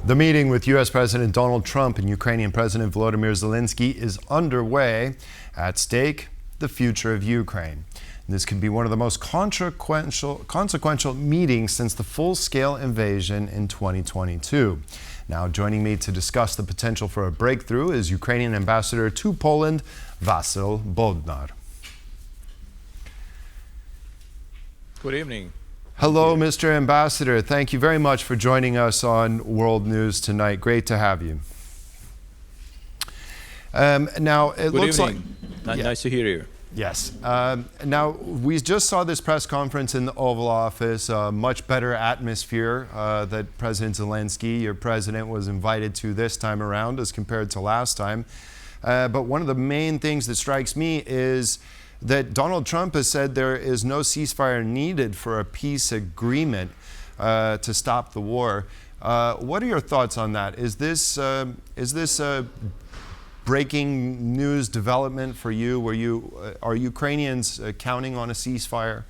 The meeting with U.S. President Donald Trump and Ukrainian President Volodymyr Zelenskyy is underway. At stake, the future of Ukraine. This could be one of the most consequential meetings since the full-scale invasion in 2022. Now, joining me to discuss the potential for a breakthrough is Ukrainian Ambassador to Poland, Vasyl Bodnar. Good evening. Hello, Mr. Ambassador. Thank you very much for joining us on World News tonight. Great to have you. Now, it looks like... Nice to hear you. Yes. Now, we just saw this press conference in the Oval Office, a much better atmosphere that President Zelenskyy, your president, was invited to this time around as compared to last time. But one of the main things that strikes me is that Donald Trump has said there is no ceasefire needed for a peace agreement to stop the war. What are your thoughts on that? Is this a breaking news development for you? Are Ukrainians counting on a ceasefire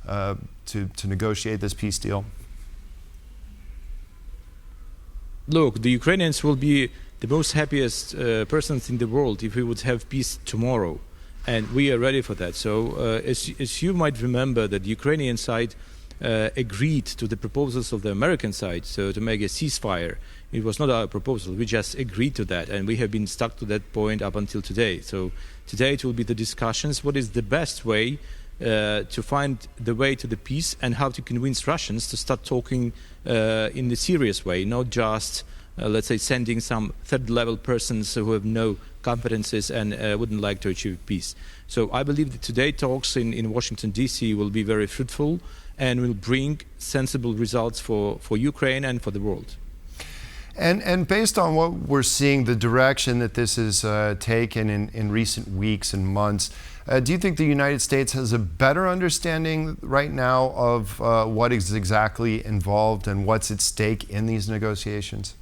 to negotiate this peace deal? Look, the Ukrainians will be the most happiest persons in the world if we would have peace tomorrow. And we are ready for that. So as you might remember, that the Ukrainian side agreed to the proposals of the American side, so to make a ceasefire. It was not our proposal, we just agreed to that, and we have been stuck to that point up until today. So today it will be the discussions, what is the best way to find the way to the peace and how to convince Russians to start talking in a serious way, not just let's say, sending some third-level persons who have no competences and wouldn't like to achieve peace. So I believe that today talks in Washington, D.C. will be very fruitful and will bring sensible results for Ukraine and for the world. And based on what we're seeing, the direction that this is taken in recent weeks and months, do you think the United States has a better understanding right now of what is exactly involved and what's at stake in these negotiations?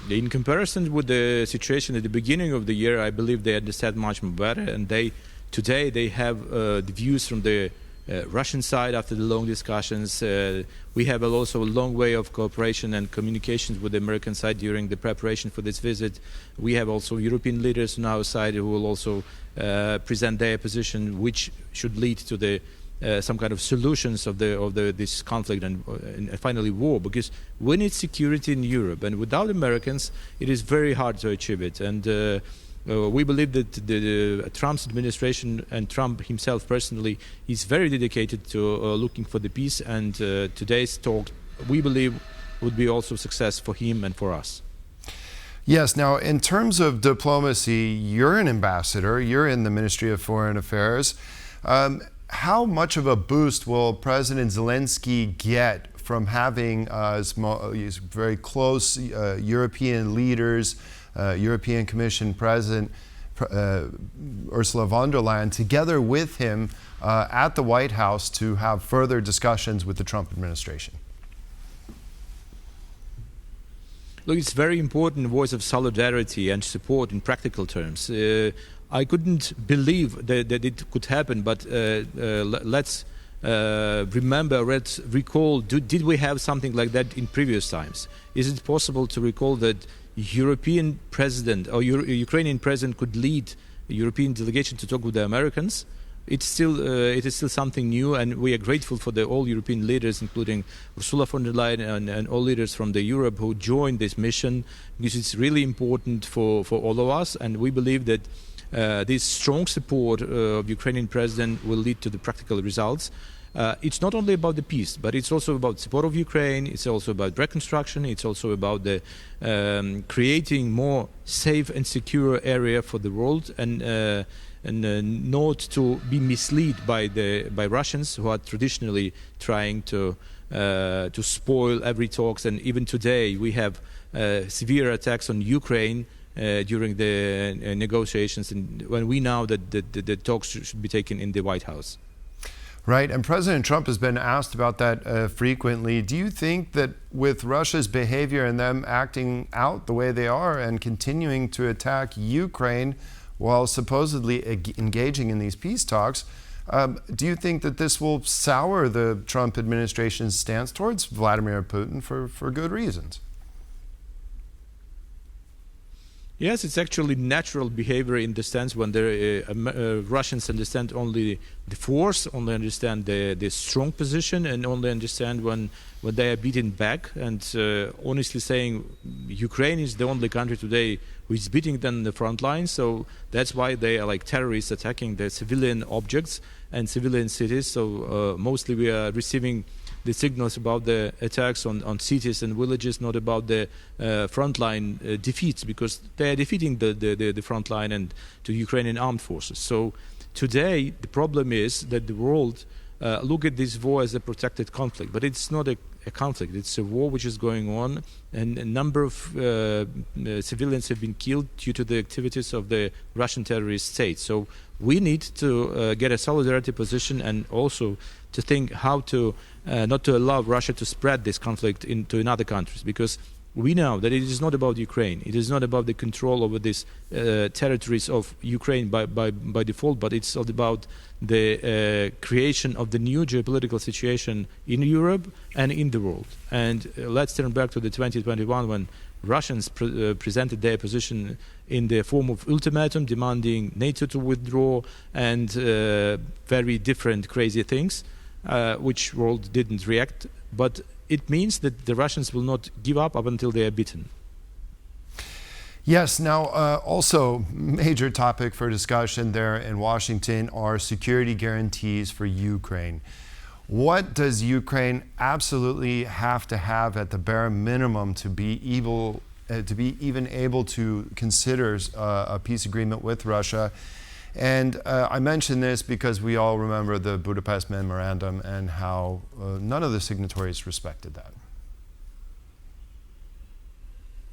In comparison with the situation at the beginning of the year, I believe they understand much more better, and today they have the views from the Russian side after the long discussions. We have also a long way of cooperation and communications with the American side during the preparation for this visit. We have also European leaders on our side who will also present their position, which should lead to the some kind of solutions of this conflict and finally war, because we need security in Europe, and without Americans it is very hard to achieve it. And we believe that the Trump's administration and Trump himself personally is very dedicated to looking for the peace, and today's talk, we believe, would be also a success for him and for us. Yes. Now, in terms of diplomacy, you're an ambassador, you're in the Ministry of Foreign Affairs. How much of a boost will President Zelenskyy get from having very close European leaders, European Commission President Ursula von der Leyen, together with him at the White House to have further discussions with the Trump administration? Look, it's very important voice of solidarity and support in practical terms. I couldn't believe that it could happen, but let's remember, let's recall, did we have something like that in previous times? Is it possible to recall that European president or Ukrainian president could lead a European delegation to talk with the Americans? It is still something new, and we are grateful for all European leaders, including Ursula von der Leyen and all leaders from Europe who joined this mission, because it's really important for all of us, and we believe that this strong support of Ukrainian president will lead to the practical results. It's not only about the peace, but it's also about support of Ukraine. It's also about reconstruction. It's also about the creating more safe and secure area for the world, and not to be misled by Russians who are traditionally trying to spoil every talks. And even today we have severe attacks on Ukraine during the negotiations, and when we know that the talks should be taken in the White House. Right, and President Trump has been asked about that frequently. Do you think that with Russia's behavior and them acting out the way they are and continuing to attack Ukraine while supposedly engaging in these peace talks, Do you think that this will sour the Trump administration's stance towards Vladimir Putin for good reasons? Yes, it's actually natural behavior in the sense when the Russians understand only the force, only understand the strong position, and only understand when they are beaten back. And honestly saying, Ukraine is the only country today who is beating them in the front line. So that's why they are like terrorists attacking the civilian objects and civilian cities. So mostly we are receiving the signals about the attacks on cities and villages, not about the frontline defeats, because they are defeating the front line and the Ukrainian armed forces. So today the problem is that the world look at this war as a protracted conflict, but it's not a conflict. It's a war which is going on, and a number of civilians have been killed due to the activities of the Russian terrorist state. So we need to get a solidarity position, and also to think how to not to allow Russia to spread this conflict into other countries, because we know that it is not about Ukraine. It is not about the control over these territories of Ukraine by default, but it's all about the creation of the new geopolitical situation in Europe and in the world. And let's turn back to the 2021 when Russians presented their position in the form of ultimatum demanding NATO to withdraw and very different crazy things, which world didn't react. But it means that the Russians will not give up until they are beaten. Yes. Now, also major topic for discussion there in Washington are security guarantees for Ukraine. What does Ukraine absolutely have to have at the bare minimum to be even able to consider a peace agreement with Russia? And I mention this because we all remember the Budapest Memorandum and how none of the signatories respected that.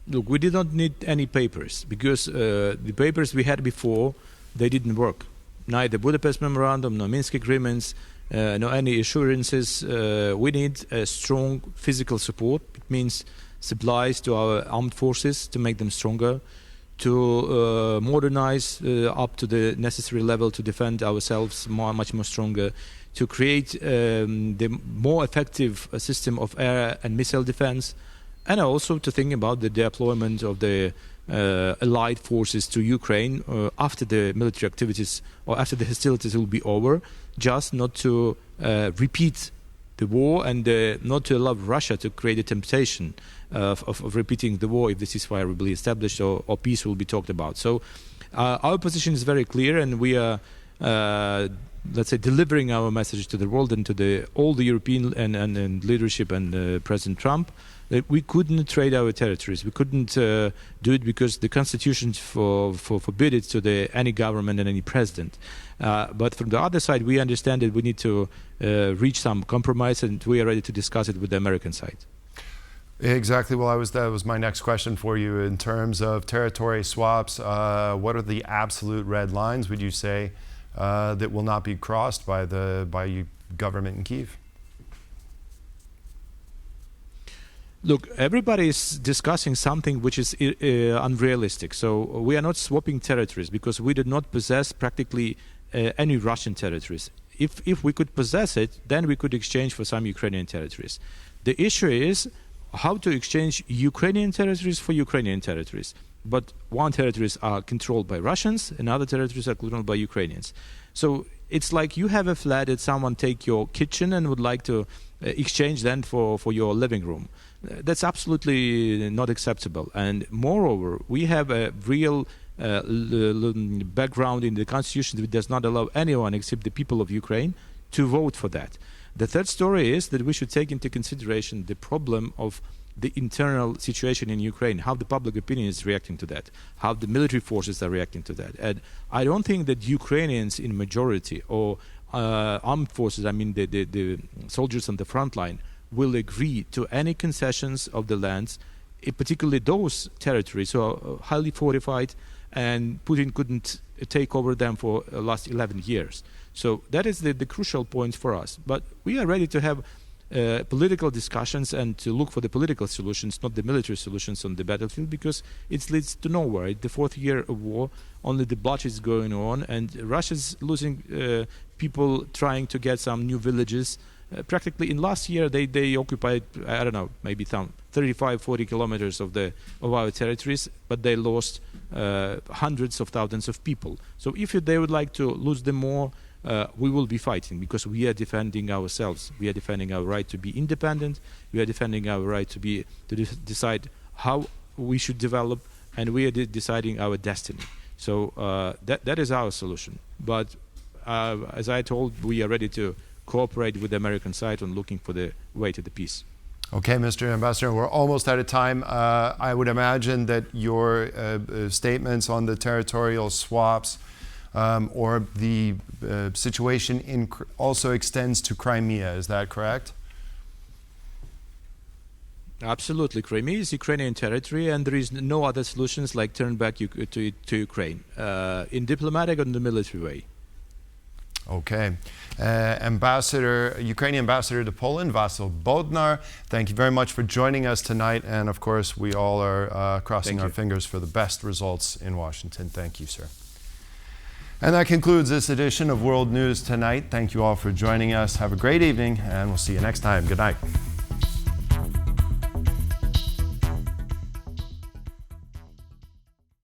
Look, we did not need any papers because the papers we had before, they didn't work. Neither Budapest Memorandum, nor Minsk agreements, no any assurances. We need a strong physical support. It means supplies to our armed forces to make them stronger, to modernize up to the necessary level to defend ourselves much more stronger, to create the more effective system of air and missile defense, and also to think about the deployment of the allied forces to Ukraine after the military activities or after the hostilities will be over, just not to repeat the war and not to allow Russia to create a temptation of repeating the war if the ceasefire will be established or peace will be talked about. So our position is very clear, and we are, let's say, delivering our message to the world and to all the European and leadership and President Trump, that we couldn't trade our territories. We couldn't do it because the constitution forbid it to any government and any president. But from the other side, we understand that we need to reach some compromise, and we are ready to discuss it with the American side. Exactly. Well, that was my next question for you. In terms of territory swaps, what are the absolute red lines, would you say, that will not be crossed by the government in Kyiv? Look, everybody is discussing something which is unrealistic. So we are not swapping territories because we did not possess practically any Russian territories. If we could possess it, then we could exchange for some Ukrainian territories. The issue is how to exchange Ukrainian territories for Ukrainian territories. But one territories are controlled by Russians and other territories are controlled by Ukrainians. So it's like you have a flat that someone take your kitchen and would like to exchange then for your living room. That's absolutely not acceptable. And moreover, we have a real background in the constitution that does not allow anyone except the people of Ukraine to vote for that. The third story is that we should take into consideration the problem of the internal situation in Ukraine, how the public opinion is reacting to that, how the military forces are reacting to that. And I don't think that Ukrainians in majority or armed forces, I mean the soldiers on the front line, will agree to any concessions of the lands, particularly those territories who are highly fortified and Putin couldn't take over them for the last 11 years. So that is the crucial point for us. But we are ready to have political discussions and to look for the political solutions, not the military solutions on the battlefield, because it leads to nowhere. It's the fourth year of war, only the bloodshed is going on, and Russia's losing people trying to get some new villages. Practically in last year they occupied, I don't know, maybe 35-40 kilometers of our territories, but they lost hundreds of thousands of people. So if they would like to lose them more, we will be fighting, because we are defending ourselves. We are defending our right to be independent. We are defending our right to decide how we should develop, and we are deciding our destiny. So that is our solution. But as I told, we are ready to cooperate with the American side on looking for the way to the peace. Okay, Mr. Ambassador, we're almost out of time. I would imagine that your statements on the territorial swaps or the situation also extends to Crimea. Is that correct? Absolutely. Crimea is Ukrainian territory, and there is no other solutions like turn back to Ukraine in diplomatic and the military way. Okay. Ukrainian Ambassador to Poland, Vasyl Bodnar, thank you very much for joining us tonight. And of course, we all are crossing our fingers for the best results in Washington. Thank you, sir. And that concludes this edition of World News Tonight. Thank you all for joining us. Have a great evening, and we'll see you next time. Good night.